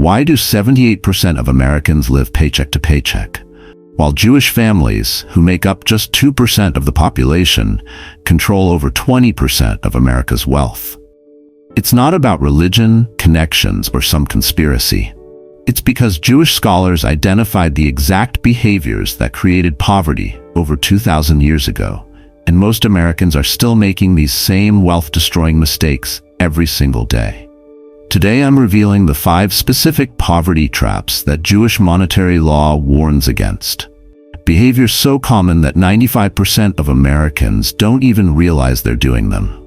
Why do 78% of Americans live paycheck to paycheck, while Jewish families, who make up just 2% of the population, control over 20% of America's wealth? It's not about religion, connections, or some conspiracy. It's because Jewish scholars identified the exact behaviors that created poverty over 2,000 years ago, and most Americans are still making these same wealth-destroying mistakes every single day. Today I'm revealing the 5 specific poverty traps that Jewish monetary law warns against. Behaviors so common that 95% of Americans don't even realize they're doing them.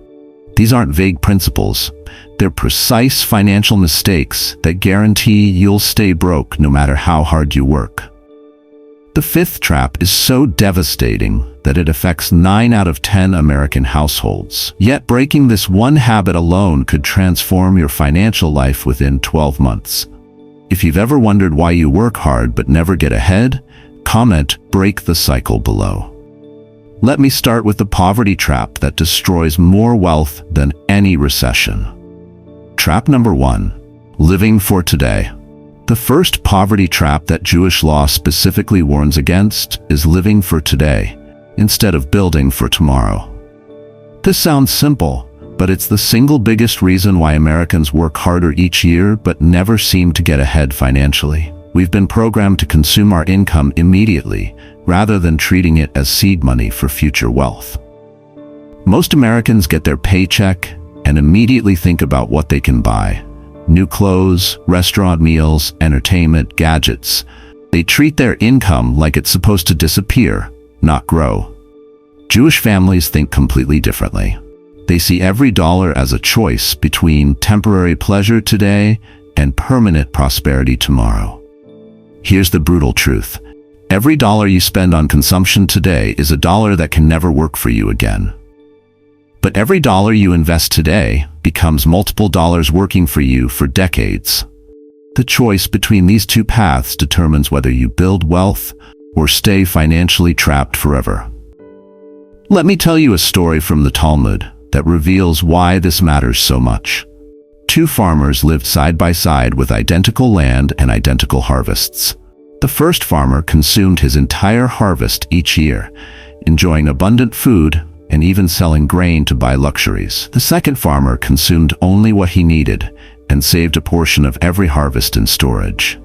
These aren't vague principles. They're precise financial mistakes that guarantee you'll stay broke no matter how hard you work. The 5th trap is so devastating that it affects 9 out of 10 American households. Yet breaking this one habit alone could transform your financial life within 12 months. If you've ever wondered why you work hard but never get ahead, comment "break the cycle" below. Let me start with the poverty trap that destroys more wealth than any recession. Trap number 1. Living for today. The first poverty trap that Jewish law specifically warns against is living for today, instead of building for tomorrow. This sounds simple, but it's the single biggest reason why Americans work harder each year but never seem to get ahead financially. We've been programmed to consume our income immediately, rather than treating it as seed money for future wealth. Most Americans get their paycheck and immediately think about what they can buy. New clothes, restaurant meals, entertainment, gadgets. They treat their income like it's supposed to disappear, not grow. Jewish families think completely differently. They see every dollar as a choice between temporary pleasure today and permanent prosperity tomorrow. Here's the brutal truth. Every dollar you spend on consumption today is a dollar that can never work for you again. But every dollar you invest today becomes multiple dollars working for you for decades. The choice between these 2 paths determines whether you build wealth or stay financially trapped forever. Let me tell you a story from the Talmud that reveals why this matters so much. 2 farmers lived side by side with identical land and identical harvests. The first farmer consumed his entire harvest each year, enjoying abundant food and even selling grain to buy luxuries. The second farmer consumed only what he needed and saved a portion of every harvest in storage.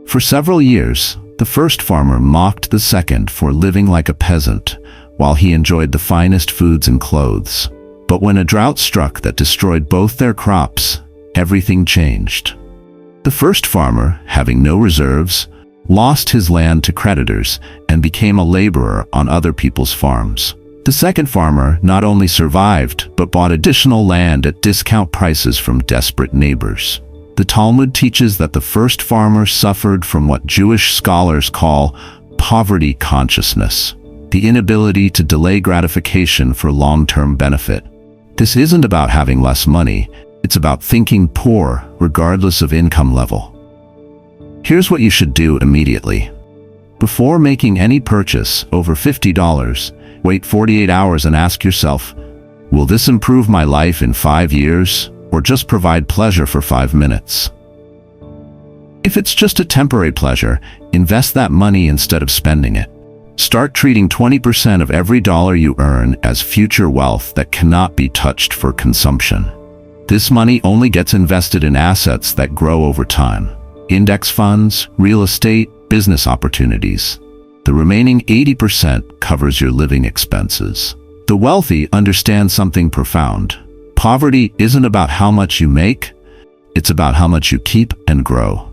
For several years, the first farmer mocked the second for living like a peasant, while he enjoyed the finest foods and clothes. But when a drought struck that destroyed both their crops, everything changed. The first farmer, having no reserves, lost his land to creditors and became a laborer on other people's farms. The second farmer not only survived, but bought additional land at discount prices from desperate neighbors. The Talmud teaches that the first farmer suffered from what Jewish scholars call poverty consciousness, the inability to delay gratification for long-term benefit. This isn't about having less money, it's about thinking poor regardless of income level. Here's what you should do immediately. Before making any purchase over $50, wait 48 hours and ask yourself, will this improve my life in 5 years or just provide pleasure for 5 minutes? If it's just a temporary pleasure, invest that money instead of spending it. Start treating 20% of every dollar you earn as future wealth that cannot be touched for consumption. This money only gets invested in assets that grow over time. Index funds, real estate, business opportunities. The remaining 80% covers your living expenses. The wealthy understand something profound. Poverty isn't about how much you make, it's about how much you keep and grow.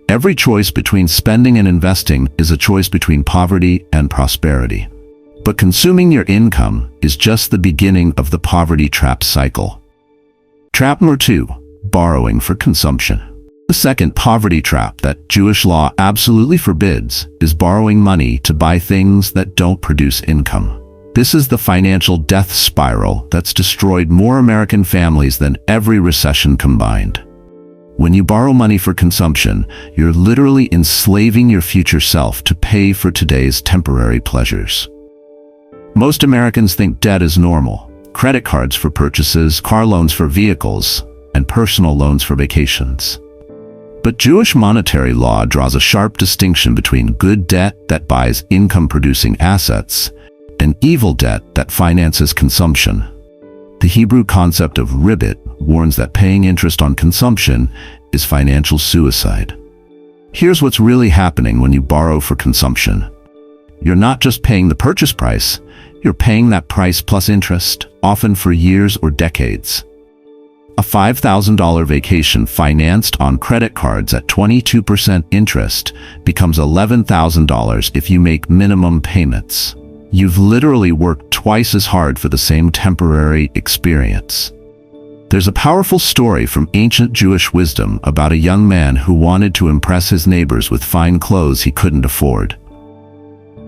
Every choice between spending and investing is a choice between poverty and prosperity. But consuming your income is just the beginning of the poverty trap cycle. Trap number 2, borrowing for consumption. The second poverty trap that Jewish law absolutely forbids is borrowing money to buy things that don't produce income. This is the financial death spiral that's destroyed more American families than every recession combined. When you borrow money for consumption, you're literally enslaving your future self to pay for today's temporary pleasures. Most Americans think debt is normal. Credit cards for purchases, car loans for vehicles, and personal loans for vacations. But Jewish monetary law draws a sharp distinction between good debt that buys income-producing assets and evil debt that finances consumption. The Hebrew concept of ribbit warns that paying interest on consumption is financial suicide. Here's what's really happening when you borrow for consumption. You're not just paying the purchase price, you're paying that price plus interest, often for years or decades. A $5,000 vacation financed on credit cards at 22% interest becomes $11,000 if you make minimum payments. You've literally worked twice as hard for the same temporary experience. There's a powerful story from ancient Jewish wisdom about a young man who wanted to impress his neighbors with fine clothes he couldn't afford.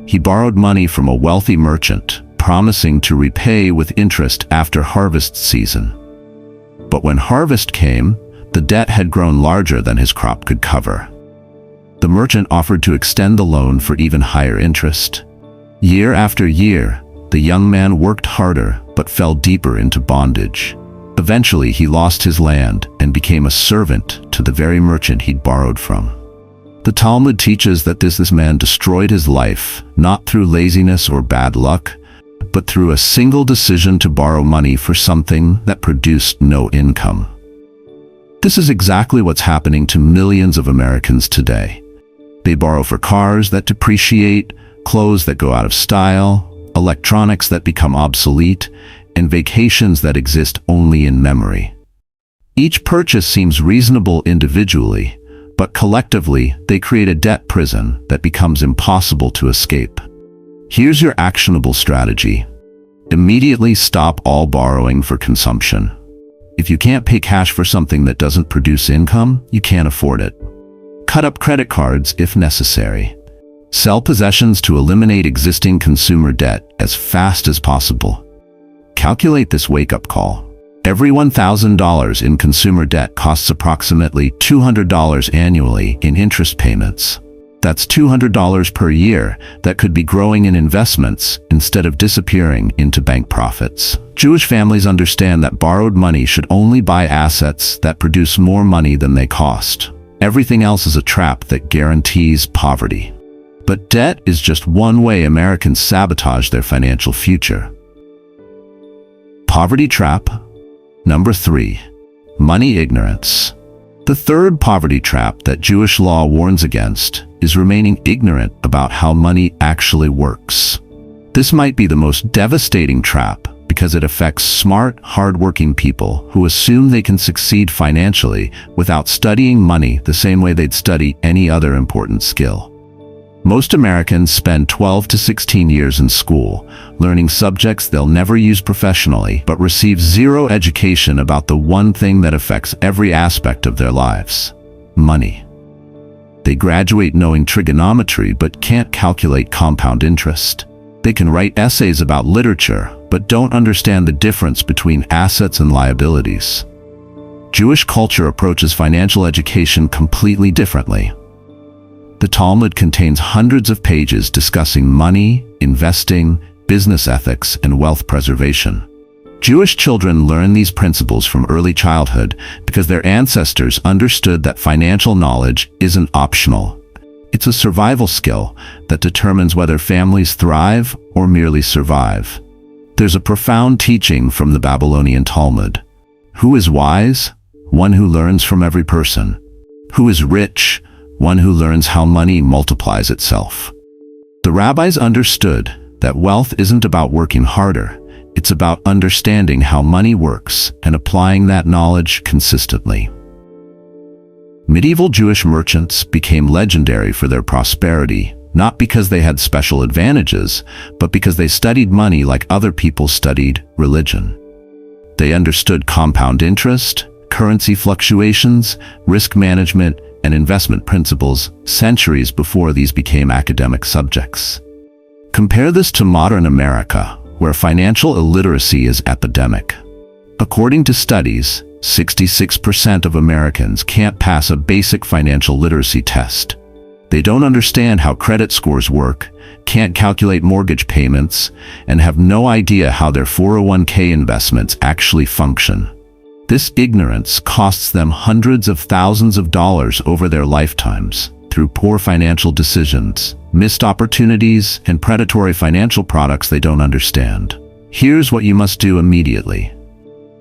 He borrowed money from a wealthy merchant, promising to repay with interest after harvest season. But when harvest came, the debt had grown larger than his crop could cover. The merchant offered to extend the loan for even higher interest. Year after year, the young man worked harder but fell deeper into bondage. Eventually, he lost his land and became a servant to the very merchant he'd borrowed from. The Talmud teaches that this man destroyed his life, not through laziness or bad luck, but through a single decision to borrow money for something that produced no income. This is exactly what's happening to millions of Americans today. They borrow for cars that depreciate, clothes that go out of style, electronics that become obsolete, and vacations that exist only in memory. Each purchase seems reasonable individually, but collectively they create a debt prison that becomes impossible to escape. Here's your actionable strategy. Immediately stop all borrowing for consumption. If you can't pay cash for something that doesn't produce income, you can't afford it. Cut up credit cards if necessary. Sell possessions to eliminate existing consumer debt as fast as possible. Calculate this wake-up call. Every $1,000 in consumer debt costs approximately $200 annually in interest payments. That's $200 per year that could be growing in investments instead of disappearing into bank profits. Jewish families understand that borrowed money should only buy assets that produce more money than they cost. Everything else is a trap that guarantees poverty. But debt is just one way Americans sabotage their financial future. Poverty trap. Number 3. Money ignorance. The third poverty trap that Jewish law warns against is remaining ignorant about how money actually works. This might be the most devastating trap because it affects smart, hardworking people who assume they can succeed financially without studying money the same way they'd study any other important skill. Most Americans spend 12 to 16 years in school, learning subjects they'll never use professionally, but receive zero education about the one thing that affects every aspect of their lives: money. They graduate knowing trigonometry but can't calculate compound interest. They can write essays about literature but don't understand the difference between assets and liabilities. Jewish culture approaches financial education completely differently. The Talmud contains hundreds of pages discussing money, investing, business ethics, and wealth preservation. Jewish children learn these principles from early childhood because their ancestors understood that financial knowledge isn't optional. It's a survival skill that determines whether families thrive or merely survive. There's a profound teaching from the Babylonian Talmud. Who is wise? One who learns from every person. Who is rich? One who learns how money multiplies itself. The rabbis understood that wealth isn't about working harder, it's about understanding how money works and applying that knowledge consistently. Medieval Jewish merchants became legendary for their prosperity, not because they had special advantages, but because they studied money like other people studied religion. They understood compound interest, currency fluctuations, risk management, and investment principles centuries before these became academic subjects. Compare this to modern America, where financial illiteracy is epidemic. According to studies, 66% of Americans can't pass a basic financial literacy test. They don't understand how credit scores work, can't calculate mortgage payments, and have no idea how their 401k investments actually function. This ignorance costs them hundreds of thousands of dollars over their lifetimes through poor financial decisions, missed opportunities, and predatory financial products they don't understand. Here's what you must do immediately.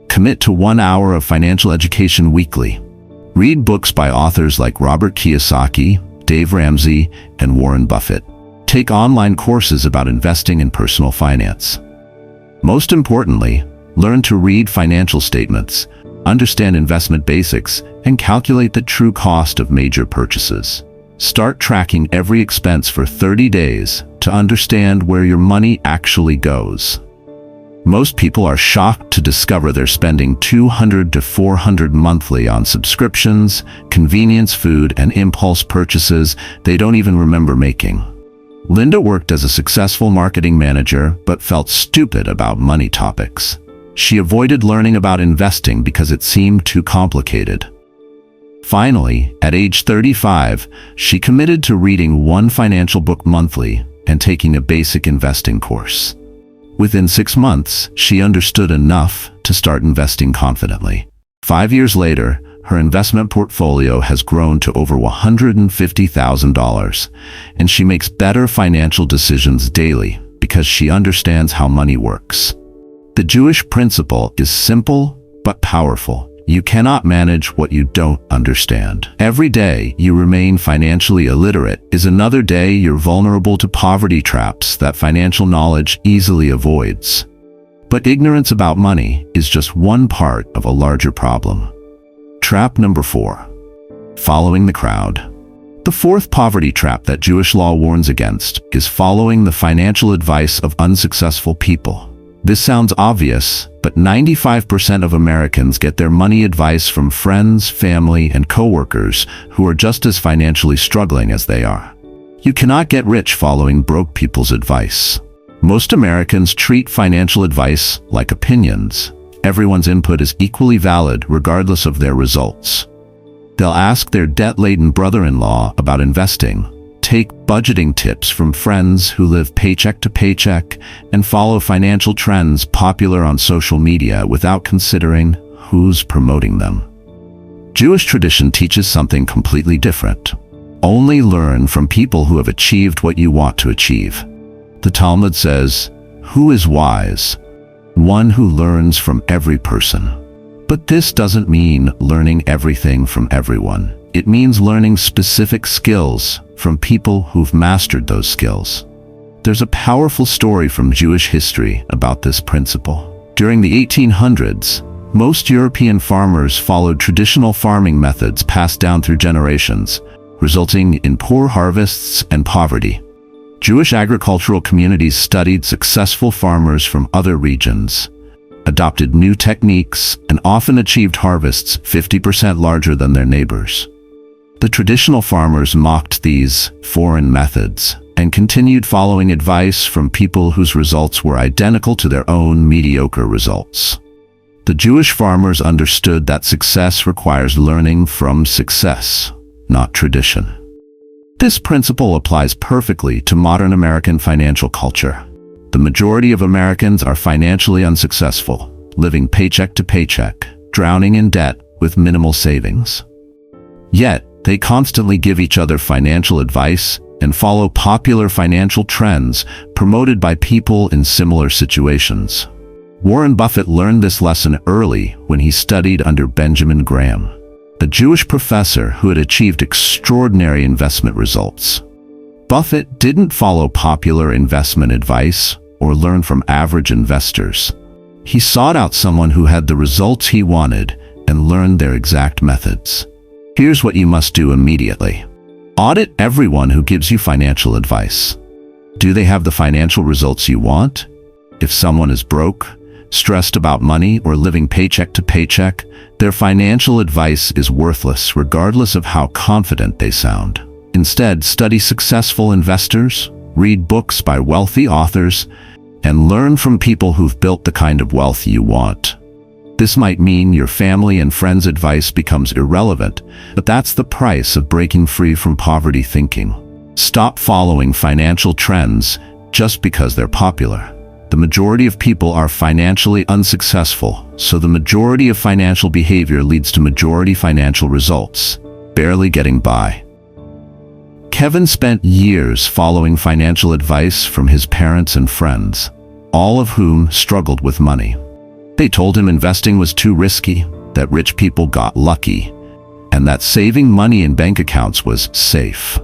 Commit to 1 hour of financial education weekly. Read books by authors like Robert Kiyosaki, Dave Ramsey, and Warren Buffett. Take online courses about investing and personal finance. Most importantly, learn to read financial statements, understand investment basics, and calculate the true cost of major purchases. Start tracking every expense for 30 days to understand where your money actually goes. Most people are shocked to discover they're spending $200 to $400 monthly on subscriptions, convenience food, and impulse purchases they don't even remember making. Linda worked as a successful marketing manager but felt stupid about money topics. She avoided learning about investing because it seemed too complicated. Finally, at age 35, she committed to reading one financial book monthly and taking a basic investing course. Within 6 months, she understood enough to start investing confidently. 5 years later, her investment portfolio has grown to over $150,000, and she makes better financial decisions daily because she understands how money works. The Jewish principle is simple but powerful. You cannot manage what you don't understand. Every day you remain financially illiterate is another day you're vulnerable to poverty traps that financial knowledge easily avoids. But ignorance about money is just one part of a larger problem. Trap number 4. Following the crowd. The fourth poverty trap that Jewish law warns against is following the financial advice of unsuccessful people. This sounds obvious, but 95% of Americans get their money advice from friends, family, and coworkers who are just as financially struggling as they are. You cannot get rich following broke people's advice. Most Americans treat financial advice like opinions. Everyone's input is equally valid regardless of their results. They'll ask their debt-laden brother-in-law about investing, take budgeting tips from friends who live paycheck to paycheck, and follow financial trends popular on social media without considering who's promoting them. Jewish tradition teaches something completely different. Only learn from people who have achieved what you want to achieve. The Talmud says, "Who is wise? One who learns from every person." But this doesn't mean learning everything from everyone. It means learning specific skills from people who've mastered those skills. There's a powerful story from Jewish history about this principle. During the 1800s, most European farmers followed traditional farming methods passed down through generations, resulting in poor harvests and poverty. Jewish agricultural communities studied successful farmers from other regions, adopted new techniques, and often achieved harvests 50% larger than their neighbors. The traditional farmers mocked these foreign methods and continued following advice from people whose results were identical to their own mediocre results. The Jewish farmers understood that success requires learning from success, not tradition. This principle applies perfectly to modern American financial culture. The majority of Americans are financially unsuccessful, living paycheck to paycheck, drowning in debt with minimal savings. Yet, they constantly give each other financial advice and follow popular financial trends promoted by people in similar situations. Warren Buffett learned this lesson early when he studied under Benjamin Graham, a Jewish professor who had achieved extraordinary investment results. Buffett didn't follow popular investment advice or learn from average investors. He sought out someone who had the results he wanted and learned their exact methods. Here's what you must do immediately. Audit everyone who gives you financial advice. Do they have the financial results you want? If someone is broke, stressed about money, or living paycheck to paycheck, their financial advice is worthless regardless of how confident they sound. Instead, study successful investors, read books by wealthy authors, and learn from people who've built the kind of wealth you want. This might mean your family and friends' advice becomes irrelevant, but that's the price of breaking free from poverty thinking. Stop following financial trends just because they're popular. The majority of people are financially unsuccessful, so the majority of financial behavior leads to majority financial results, barely getting by. Kevin spent years following financial advice from his parents and friends, all of whom struggled with money. They told him investing was too risky, that rich people got lucky, and that saving money in bank accounts was safe.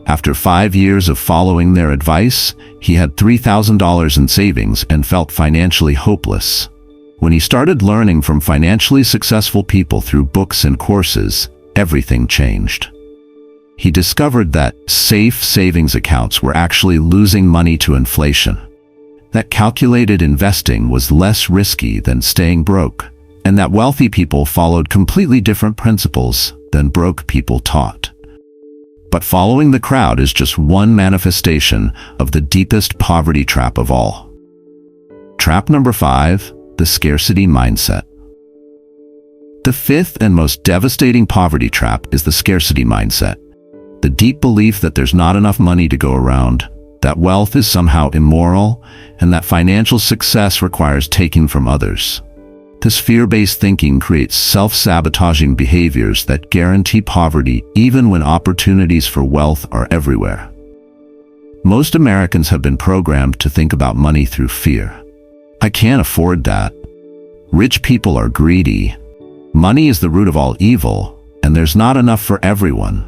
After 5 years of following their advice, he had $3,000 in savings and felt financially hopeless. When he started learning from financially successful people through books and courses, everything changed. He discovered that safe savings accounts were actually losing money to inflation, that calculated investing was less risky than staying broke, and that wealthy people followed completely different principles than broke people taught. But following the crowd is just one manifestation of the deepest poverty trap of all. Trap number 5, the scarcity mindset. The fifth and most devastating poverty trap is the scarcity mindset. The deep belief that there's not enough money to go around, that wealth is somehow immoral, and that financial success requires taking from others. This fear-based thinking creates self-sabotaging behaviors that guarantee poverty even when opportunities for wealth are everywhere. Most Americans have been programmed to think about money through fear. I can't afford that. Rich people are greedy. Money is the root of all evil, and there's not enough for everyone.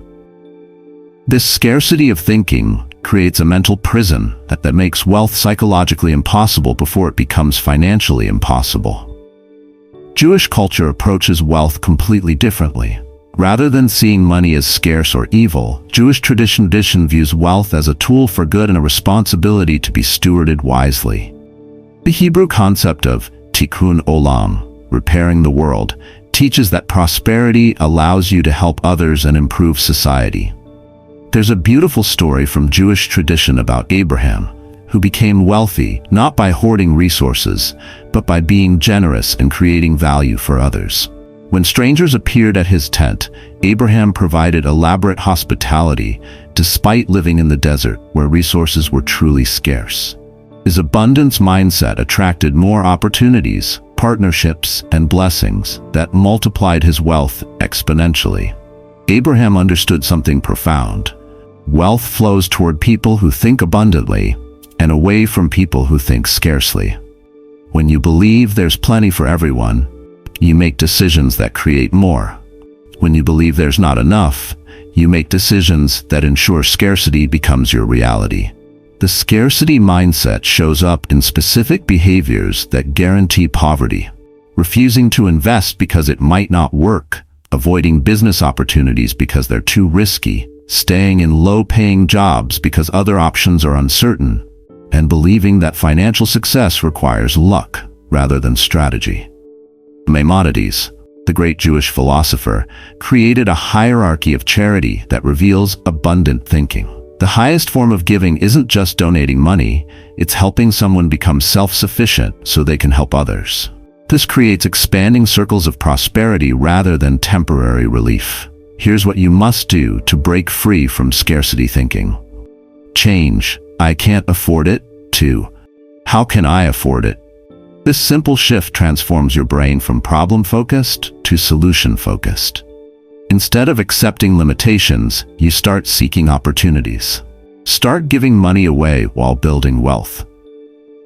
This scarcity of thinking creates a mental prison that makes wealth psychologically impossible before it becomes financially impossible. Jewish culture approaches wealth completely differently. Rather than seeing money as scarce or evil, Jewish tradition views wealth as a tool for good and a responsibility to be stewarded wisely. The Hebrew concept of tikkun olam, repairing the world, teaches that prosperity allows you to help others and improve society. There's a beautiful story from Jewish tradition about Abraham, who became wealthy not by hoarding resources, but by being generous and creating value for others. When strangers appeared at his tent, Abraham provided elaborate hospitality despite living in the desert where resources were truly scarce. His abundance mindset attracted more opportunities, partnerships, and blessings that multiplied his wealth exponentially. Abraham understood something profound. Wealth flows toward people who think abundantly and away from people who think scarcely. When you believe there's plenty for everyone, you make decisions that create more. When you believe there's not enough, you make decisions that ensure scarcity becomes your reality. The scarcity mindset shows up in specific behaviors that guarantee poverty. Refusing to invest because it might not work, avoiding business opportunities because they're too risky, staying in low-paying jobs because other options are uncertain, and believing that financial success requires luck rather than strategy. Maimonides, the great Jewish philosopher, created a hierarchy of charity that reveals abundant thinking. The highest form of giving isn't just donating money, it's helping someone become self-sufficient so they can help others. This creates expanding circles of prosperity rather than temporary relief. Here's what you must do to break free from scarcity thinking. Change, I can't afford it, to how can I afford it? This simple shift transforms your brain from problem-focused to solution-focused. Instead of accepting limitations, you start seeking opportunities. Start giving money away while building wealth.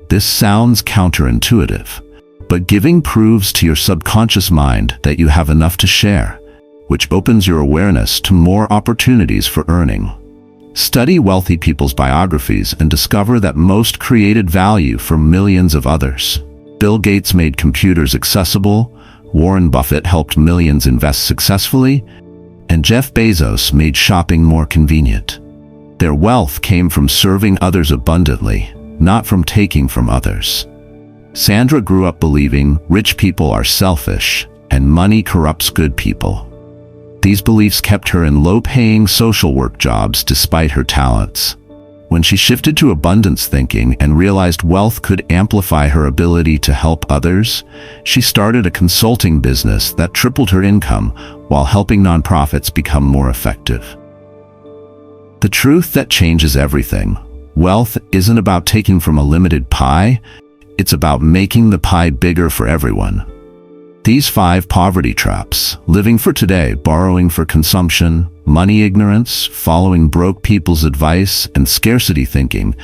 This sounds counterintuitive, but giving proves to your subconscious mind that you have enough to share, which opens your awareness to more opportunities for earning. Study wealthy people's biographies and discover that most created value for millions of others. Bill Gates made computers accessible, Warren Buffett helped millions invest successfully, and Jeff Bezos made shopping more convenient. Their wealth came from serving others abundantly, not from taking from others. Sandra grew up believing rich people are selfish and money corrupts good people. These beliefs kept her in low-paying social work jobs despite her talents. When she shifted to abundance thinking and realized wealth could amplify her ability to help others, she started a consulting business that tripled her income while helping nonprofits become more effective. The truth that changes everything. Wealth isn't about taking from a limited pie, It's about making the pie bigger for everyone. These 5 poverty traps, living for today, borrowing for consumption, money ignorance, following broke people's advice, and scarcity thinking,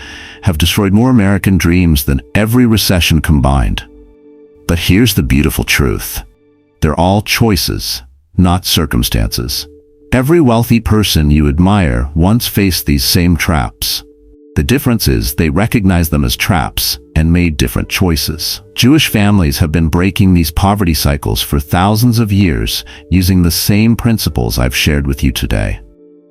have destroyed more American dreams than every recession combined. But here's the beautiful truth. They're all choices, not circumstances. Every wealthy person you admire once faced these same traps. The difference is they recognized them as traps and made different choices. Jewish families have been breaking these poverty cycles for thousands of years using the same principles I've shared with you today.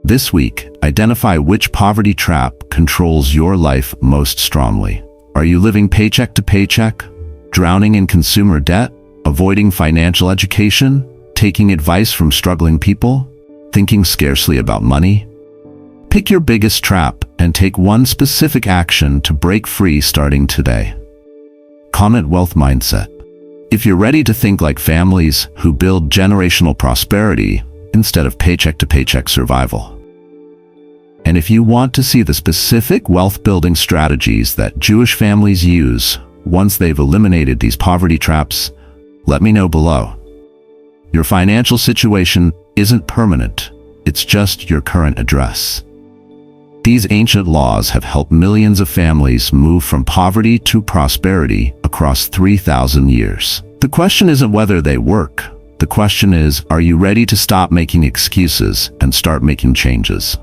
This week, identify which poverty trap controls your life most strongly. Are you living paycheck to paycheck, drowning in consumer debt, avoiding financial education, taking advice from struggling people, thinking scarcely about money? Pick your biggest trap and take one specific action to break free starting today. Comment wealth mindset. If you're ready to think like families who build generational prosperity instead of paycheck to paycheck survival. And if you want to see the specific wealth building strategies that Jewish families use once they've eliminated these poverty traps, let me know below. Your financial situation isn't permanent, it's just your current address. These ancient laws have helped millions of families move from poverty to prosperity across 3,000 years. The question isn't whether they work. The question is, are you ready to stop making excuses and start making changes?